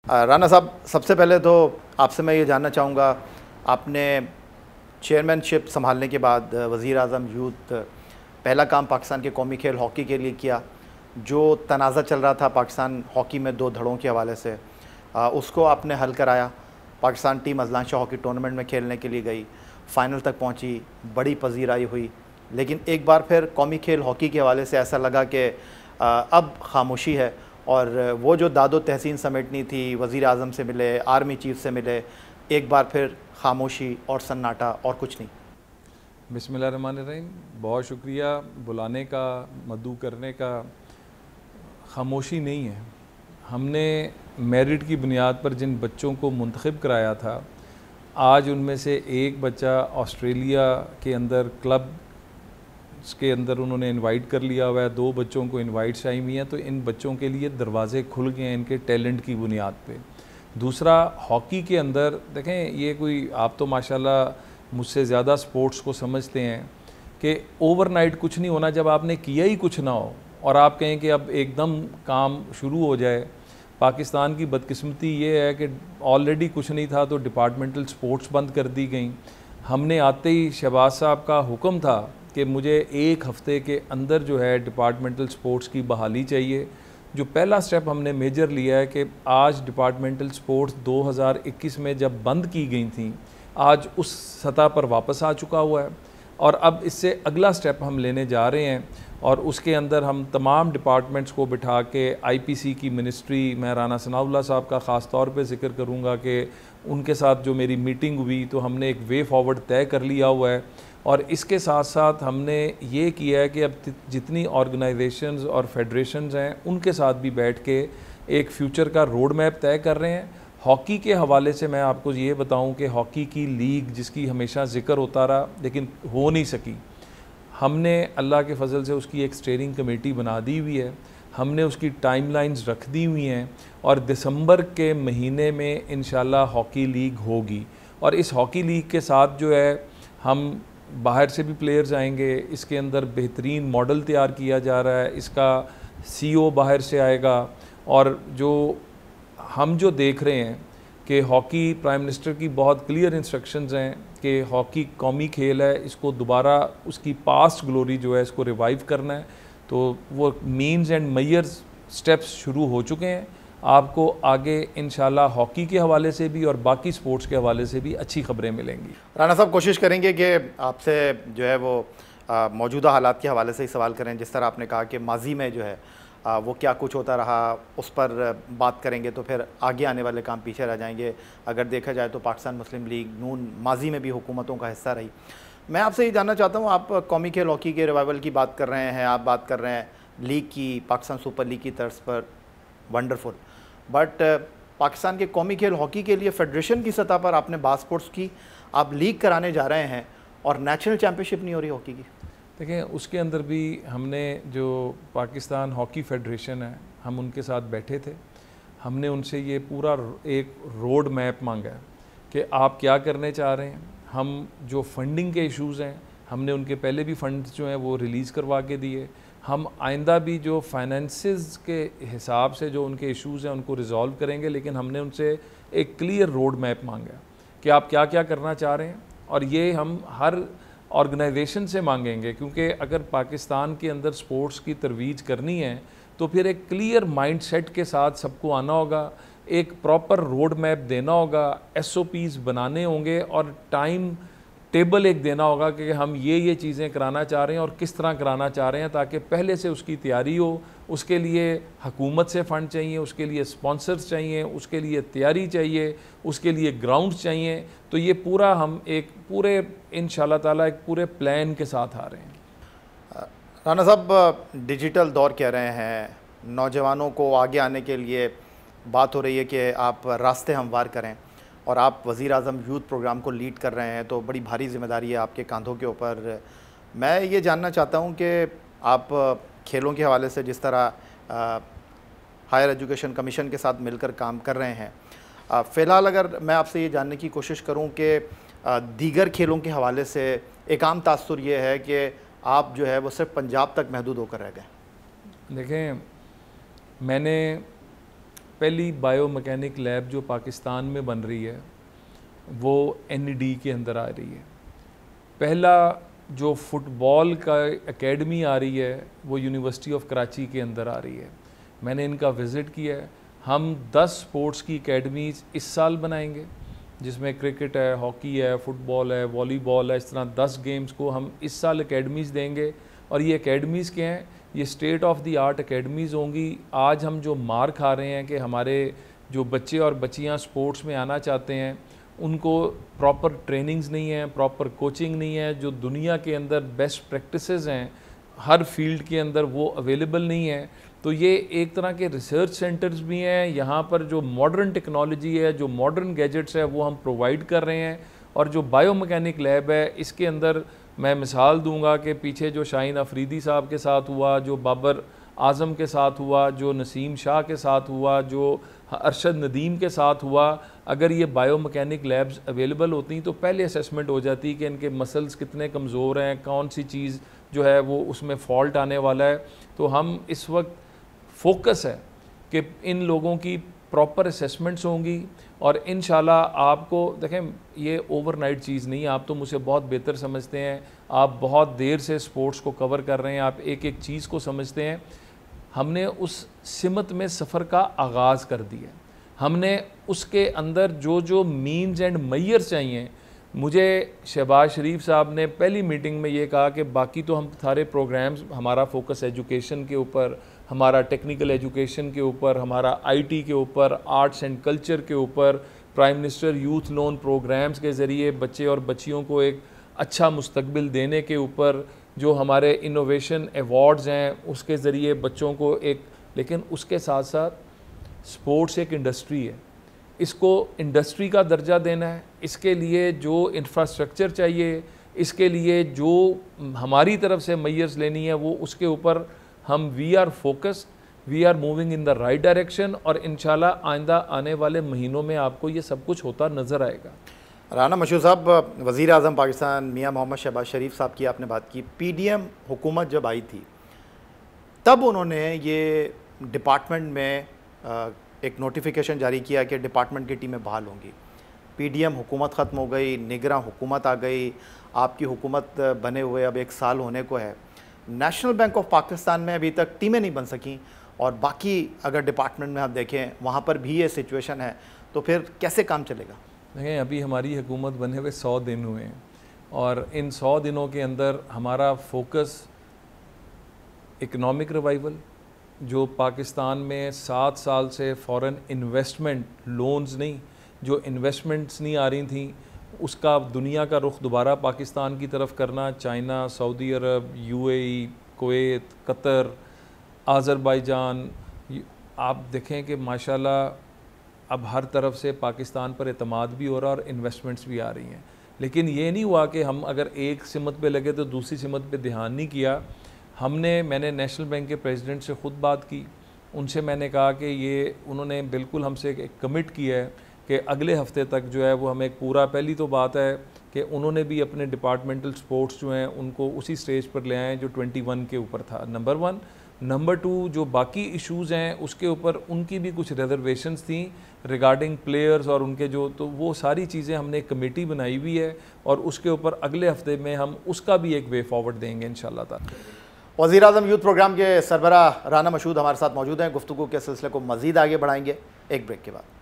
राना साहब, सबसे पहले तो आपसे मैं ये जानना चाहूँगा, आपने चेयरमैनशिप संभालने के बाद वज़ीर आज़म यूथ पहला काम पाकिस्तान के कौमी खेल हॉकी के लिए किया। जो तनाज़ा चल रहा था पाकिस्तान हॉकी में दो धड़ों के हवाले से, उसको आपने हल कराया। Pakistan team Azlan Shah hockey tournament में खेलने के लिए गई, फ़ाइनल तक पहुंची, बड़ी पजीराई हुई। लेकिन एक बार फिर कौमी खेल हॉकी के हवाले से ऐसा लगा कि अब खामोशी है, और वो जो दादो तहसीन समेटनी थी, वज़ीर आज़म से मिले, आर्मी चीफ से मिले, एक बार फिर खामोशी और सन्नाटा और कुछ नहीं। बिस्मिल्लाहिर्रहमानिर्रहीम। बहुत शुक्रिया बुलाने का, मदऊ करने का। खामोशी नहीं है। हमने मेरिट की बुनियाद पर जिन बच्चों को मुंतखब कराया था, आज उनमें से एक बच्चा ऑस्ट्रेलिया के अंदर क्लब के अंदर उन्होंने इनवाइट कर लिया हुआ है, 2 बच्चों को इनवाइट्स आई हुई हैं। तो इन बच्चों के लिए दरवाजे खुल गए हैं इनके टैलेंट की बुनियाद पे। दूसरा, हॉकी के अंदर देखें, ये कोई, आप तो माशाल्लाह मुझसे ज़्यादा स्पोर्ट्स को समझते हैं कि ओवरनाइट कुछ नहीं होना। जब आपने किया ही कुछ ना हो और आप कहें कि अब एकदम काम शुरू हो जाए। पाकिस्तान की बदकिस्मती ये है कि ऑलरेडी कुछ नहीं था तो डिपार्टमेंटल स्पोर्ट्स बंद कर दी गई। हमने आते ही शहबाज साहब का हुक्म था कि मुझे 1 हफ़्ते के अंदर जो है डिपार्टमेंटल स्पोर्ट्स की बहाली चाहिए। जो पहला स्टेप हमने मेजर लिया है कि आज डिपार्टमेंटल स्पोर्ट्स 2021 में जब बंद की गई थी, आज उस सतह पर वापस आ चुका हुआ है। और अब इससे अगला स्टेप हम लेने जा रहे हैं, और उसके अंदर हम तमाम डिपार्टमेंट्स को बिठा के आईपीसी की मिनिस्ट्री, मैं राना सनाउल्लाह साहब का ख़ास तौर पे ज़िक्र करूँगा कि उनके साथ जो मेरी मीटिंग हुई तो हमने एक वे फॉरवर्ड तय कर लिया हुआ है। और इसके साथ साथ हमने ये किया है कि अब जितनी ऑर्गेनाइजेशंस और फेडरेशंस हैं उनके साथ भी बैठ के एक फ्यूचर का रोड मैप तय कर रहे हैं। हॉकी के हवाले से मैं आपको ये बताऊं कि हॉकी की लीग जिसकी हमेशा ज़िक्र होता रहा लेकिन हो नहीं सकी, हमने अल्लाह के फ़ज़ल से उसकी एक स्टीयरिंग कमेटी बना दी हुई है। हमने उसकी टाइमलाइंस रख दी हुई हैं और दिसंबर के महीने में इंशाल्लाह हॉकी लीग होगी। और इस हॉकी लीग के साथ जो है हम बाहर से भी प्लेयर्स आएंगे। इसके अंदर बेहतरीन मॉडल तैयार किया जा रहा है, इसका सीईओ बाहर से आएगा। और जो हम जो देख रहे हैं कि हॉकी, प्राइम मिनिस्टर की बहुत क्लियर इंस्ट्रक्शंस हैं कि हॉकी कौमी खेल है, इसको दोबारा उसकी पास्ट ग्लोरी जो है इसको रिवाइव करना है। तो वो मीन्स एंड मेजर्स स्टेप्स शुरू हो चुके हैं। आपको आगे इंशाल्लाह हॉकी के हवाले से भी और बाकी स्पोर्ट्स के हवाले से भी अच्छी खबरें मिलेंगी। राना साहब, कोशिश करेंगे कि आपसे जो है वो मौजूदा हालात के हवाले से ही सवाल करें। जिस तरह आपने कहा कि माजी में जो है वो क्या कुछ होता रहा, उस पर बात करेंगे तो फिर आगे आने वाले काम पीछे रह जाएंगे। अगर देखा जाए तो पाकिस्तान मुस्लिम लीग नून माजी में भी हुकूमतों का हिस्सा रही। मैं आपसे ये जानना चाहता हूँ, आप कौमी खेल हॉकी के रिवाइवल की बात कर रहे हैं, आप बात कर रहे हैं लीग की, पाकिस्तान सुपर लीग की तर्ज पर, वंडरफुल। बट पाकिस्तान के कौमी खेल हॉकी के लिए फेडरेशन की सतह पर आपने बात स्पोर्ट्स की, आप लीग कराने जा रहे हैं और नेशनल चैम्पियनशिप नहीं हो रही हॉकी की। देखिए, उसके अंदर भी हमने जो पाकिस्तान हॉकी फेडरेशन है, हम उनके साथ बैठे थे। हमने उनसे ये पूरा एक रोड मैप मांगा है कि आप क्या करने चाह रहे हैं। हम जो फंडिंग के इश्यूज़ हैं, हमने उनके पहले भी फंड्स जो हैं वो रिलीज़ करवा के दिए। हम आइंदा भी जो फाइनेंसेस के हिसाब से जो उनके इश्यूज़ हैं उनको रिजॉल्व करेंगे। लेकिन हमने उनसे एक क्लियर रोड मैप मांगा कि आप क्या क्या करना चाह रहे हैं, और ये हम हर ऑर्गेनाइजेशन से मांगेंगे। क्योंकि अगर पाकिस्तान के अंदर स्पोर्ट्स की तरवीज करनी है तो फिर एक क्लियर माइंडसेट के साथ सबको आना होगा, एक प्रॉपर रोड मैप देना होगा, एसओपीज़ बनाने होंगे और टाइम टेबल एक देना होगा कि हम ये चीज़ें कराना चाह रहे हैं और किस तरह कराना चाह रहे हैं, ताकि पहले से उसकी तैयारी हो। उसके लिए हुकूमत से फ़ंड चाहिए, उसके लिए स्पॉन्सर्स चाहिए, उसके लिए तैयारी चाहिए, उसके लिए ग्राउंड्स चाहिए। तो ये पूरा हम एक पूरे इंशाल्लाह ताला एक पूरे प्लान के साथ आ रहे हैं। राना साहब, डिजिटल दौर कह रहे हैं, नौजवानों को आगे आने के लिए बात हो रही है कि आप रास्ते हमवार करें, और आप वज़ीर आज़म यूथ प्रोग्राम को लीड कर रहे हैं, तो बड़ी भारी ज़िम्मेदारी है आपके कंधों के ऊपर। मैं ये जानना चाहता हूँ कि आप खेलों के हवाले से जिस तरह हायर एजुकेशन कमीशन के साथ मिलकर काम कर रहे हैं, फ़िलहाल अगर मैं आपसे ये जानने की कोशिश करूँ कि दीगर खेलों के हवाले से एक आम तासुर ये है कि आप जो है वो सिर्फ पंजाब तक महदूद होकर रह गए। देखें, मैंने पहली बायोमैकेनिक लैब जो पाकिस्तान में बन रही है वो NED के अंदर आ रही है। पहला जो फुटबॉल का एकेडमी आ रही है वो यूनिवर्सिटी ऑफ कराची के अंदर आ रही है। मैंने इनका विज़िट किया है। हम 10 स्पोर्ट्स की एकेडमीज़ इस साल बनाएंगे, जिसमें क्रिकेट है, हॉकी है, फुटबॉल है, वॉलीबॉल है, इस तरह 10 गेम्स को हम इस साल एकेडमीज़ देंगे। और ये एकेडमीज़ क्या हैं? ये state of the art academies होंगी। आज हम जो मार खा रहे हैं कि हमारे जो बच्चे और बच्चियां स्पोर्ट्स में आना चाहते हैं उनको प्रॉपर ट्रेनिंग्स नहीं है, प्रॉपर कोचिंग नहीं है, जो दुनिया के अंदर बेस्ट प्रैक्टिसेस हैं हर फील्ड के अंदर वो अवेलेबल नहीं है। तो ये एक तरह के रिसर्च सेंटर्स भी हैं। यहाँ पर जो मॉडर्न टेक्नोलॉजी है, जो मॉडर्न गैजेट्स है वो हम प्रोवाइड कर रहे हैं। और जो बायोमैकेनिक लैब है इसके अंदर मैं मिसाल दूंगा कि पीछे जो शाहीन अफरीदी साहब के साथ हुआ, जो बाबर आज़म के साथ हुआ, जो नसीम शाह के साथ हुआ, जो अरशद नदीम के साथ हुआ, अगर ये बायोमैकेनिक लैब्स अवेलेबल होती तो पहले असेसमेंट हो जाती कि इनके मसल्स कितने कमज़ोर हैं, कौन सी चीज़ जो है वो उसमें फ़ॉल्ट आने वाला है। तो हम इस वक्त फोकस है कि इन लोगों की प्रॉपर असेसमेंट्स होंगी और इंशाल्लाह आपको देखें ये ओवरनाइट चीज़ नहीं है। आप तो मुझे बहुत बेहतर समझते हैं, आप बहुत देर से स्पोर्ट्स को कवर कर रहे हैं, आप एक एक चीज़ को समझते हैं। हमने उस सिमत में सफ़र का आगाज़ कर दिया। हमने उसके अंदर जो जो मीन्स एंड मैयर्स चाहिए, मुझे शहबाज शरीफ साहब ने पहली मीटिंग में ये कहा कि बाकी तो हम सारे प्रोग्राम्स, हमारा फोकस एजुकेशन के ऊपर, हमारा टेक्निकल एजुकेशन के ऊपर, हमारा IT के ऊपर, आर्ट्स एंड कल्चर के ऊपर, prime minister youth loan programs के ज़रिए बच्चे और बच्चियों को एक अच्छा मुस्तकबिल देने के ऊपर, जो हमारे इनोवेशन अवार्ड्स हैं उसके ज़रिए बच्चों को एक, लेकिन उसके साथ साथ स्पोर्ट्स एक इंडस्ट्री है, इसको इंडस्ट्री का दर्जा देना है। इसके लिए जो इंफ्रास्ट्रक्चर चाहिए, इसके लिए जो हमारी तरफ से मैयर्स लेनी है वो उसके ऊपर हम we are focused, we are moving in the right direction और इंशाल्लाह आइंदा आने वाले महीनों में आपको ये सब कुछ होता नज़र आएगा। राना मशहूर साहब, वज़ीर आज़म पाकिस्तान मियां मोहम्मद शहबाज शरीफ साहब की आपने बात की। PDM हुकूमत जब आई थी तब उन्होंने ये डिपार्टमेंट में एक नोटिफिकेशन जारी किया कि डिपार्टमेंट की टीमें बहाल होंगी। PDM हुकूमत ख़त्म हो गई, निगरान हुकूमत आ गई, आपकी हुकूमत बने हुए अब 1 साल होने को है। नेशनल बैंक ऑफ पाकिस्तान में अभी तक टीमें नहीं बन सकी और बाकी अगर डिपार्टमेंट में आप देखें वहाँ पर भी ये सिचुएशन है, तो फिर कैसे काम चलेगा? देखें, अभी हमारी हुकूमत बने हुए 100 दिन हुए हैं और इन 100 दिनों के अंदर हमारा फोकस इकनॉमिक रिवाइवल, जो पाकिस्तान में 7 साल से फॉरेन इन्वेस्टमेंट लोन्स नहीं, जो इन्वेस्टमेंट्स नहीं आ रही थी, उसका दुनिया का रुख दोबारा पाकिस्तान की तरफ करना। चाइना, सऊदी अरब, UAE, कुवैत, कतर, आज़रबाईजान, आप देखें कि माशाल्लाह अब हर तरफ से पाकिस्तान पर एतमाद भी हो रहा और इन्वेस्टमेंट्स भी आ रही हैं। लेकिन ये नहीं हुआ कि हम अगर एक सिमत पे लगे तो दूसरी सिमत पे ध्यान नहीं किया। मैंने नेशनल बैंक के प्रेसिडेंट से ख़ुद बात की, उनसे मैंने कहा कि ये उन्होंने बिल्कुल हमसे एक कमिट किया है कि अगले हफ्ते तक जो है वो हमें एक पूरा, पहली तो बात है कि उन्होंने भी अपने डिपार्टमेंटल स्पोर्ट्स जो हैं उनको उसी स्टेज पर ले आए जो 21 के ऊपर था, नंबर 1। नंबर 2, जो बाकी इश्यूज़ हैं उसके ऊपर उनकी भी कुछ रिजर्वेशंस थी रिगार्डिंग प्लेयर्स और उनके जो, तो वो सारी चीज़ें हमने एक कमेटी बनाई हुई है और उसके ऊपर अगले हफ्ते में हम उसका भी एक वे फॉरवर्ड देंगे इंशाल्लाह ताला। वज़ीर आज़म यूथ प्रोग्राम के सरबराह राना मशहूद हमारे साथ मौजूद हैं। गुफ्तगू के सिलसिले को मज़ीद आगे बढ़ाएंगे एक ब्रेक के बाद।